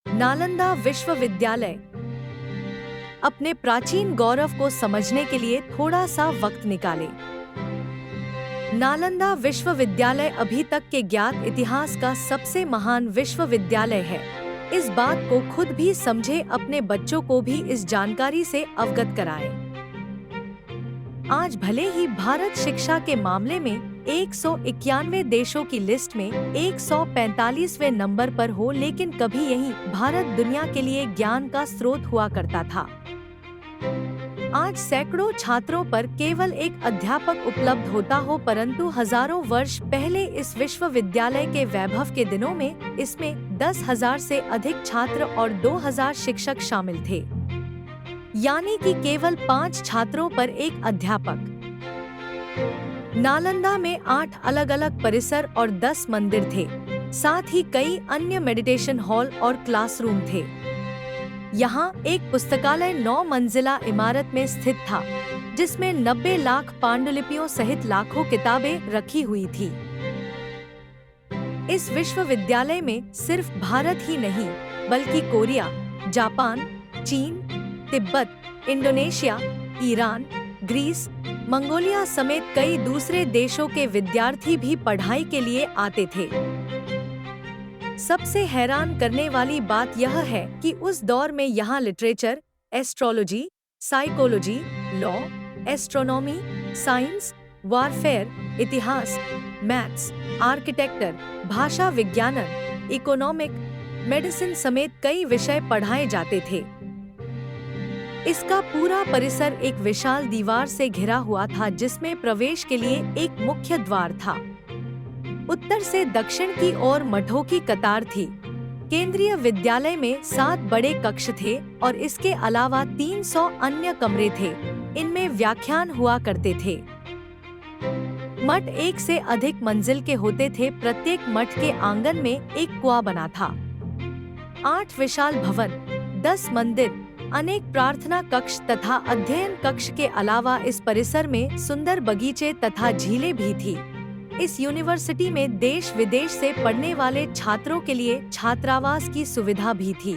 नालंदा विश्वविद्यालय। अपने प्राचीन गौरव को समझने के लिए थोड़ा सा वक्त निकालें। नालंदा विश्वविद्यालय अभी तक के ज्ञात इतिहास का सबसे महान विश्वविद्यालय है। इस बात को खुद भी समझे, अपने बच्चों को भी इस जानकारी से अवगत कराएं। आज भले ही भारत शिक्षा के मामले में 191 देशों की लिस्ट में 145वें नंबर पर हो, लेकिन कभी यही भारत दुनिया के लिए ज्ञान का स्रोत हुआ करता था। आज सैकड़ों छात्रों पर केवल एक अध्यापक उपलब्ध होता हो, परंतु हजारों वर्ष पहले इस विश्वविद्यालय के वैभव के दिनों में इसमें 10,000 से अधिक छात्र और 2,000 शिक्षक शामिल थे, यानी कि केवल 5 छात्रों पर एक अध्यापक। नालंदा में 8 अलग अलग परिसर और 10 मंदिर थे, साथ ही कई अन्य मेडिटेशन हॉल और क्लासरूम थे। यहाँ एक पुस्तकालय 9 मंजिला इमारत में स्थित था, जिसमें 90 लाख पांडुलिपियों सहित लाखों किताबें रखी हुई थी। इस विश्वविद्यालय में सिर्फ भारत ही नहीं, बल्कि कोरिया, जापान, चीन, Tibet, Indonesia, Iran, Greece, Mongolia समेत कई दूसरे देशों के विद्यार्थी भी पढ़ाई के लिए आते थे। सबसे हैरान करने वाली बात यह है कि उस दौर में यहाँ literature, astrology, psychology, law, astronomy, science, warfare, इतिहास, मैथ्स, आर्किटेक्चर, भाषा विज्ञानन, इकोनॉमिक, मेडिसिन समेत कई विषय पढ़ाए जाते थे। इसका पूरा परिसर एक विशाल दीवार से घिरा हुआ था, जिसमें प्रवेश के लिए एक मुख्य द्वार था। उत्तर से दक्षिण की ओर मठों की कतार थी। केंद्रीय विद्यालय में 7 बड़े कक्ष थे और इसके अलावा 300 अन्य कमरे थे। इनमें व्याख्यान हुआ करते थे। मठ 1 से अधिक मंजिल के होते थे। प्रत्येक मठ के आंगन में एक कुआं बना था। 8 विशाल भवन, 10 मंदिर, अनेक प्रार्थना कक्ष तथा अध्ययन कक्ष के अलावा इस परिसर में सुंदर बगीचे तथा झीलें भी थी। इस यूनिवर्सिटी में देश विदेश से पढ़ने वाले छात्रों के लिए छात्रावास की सुविधा भी थी।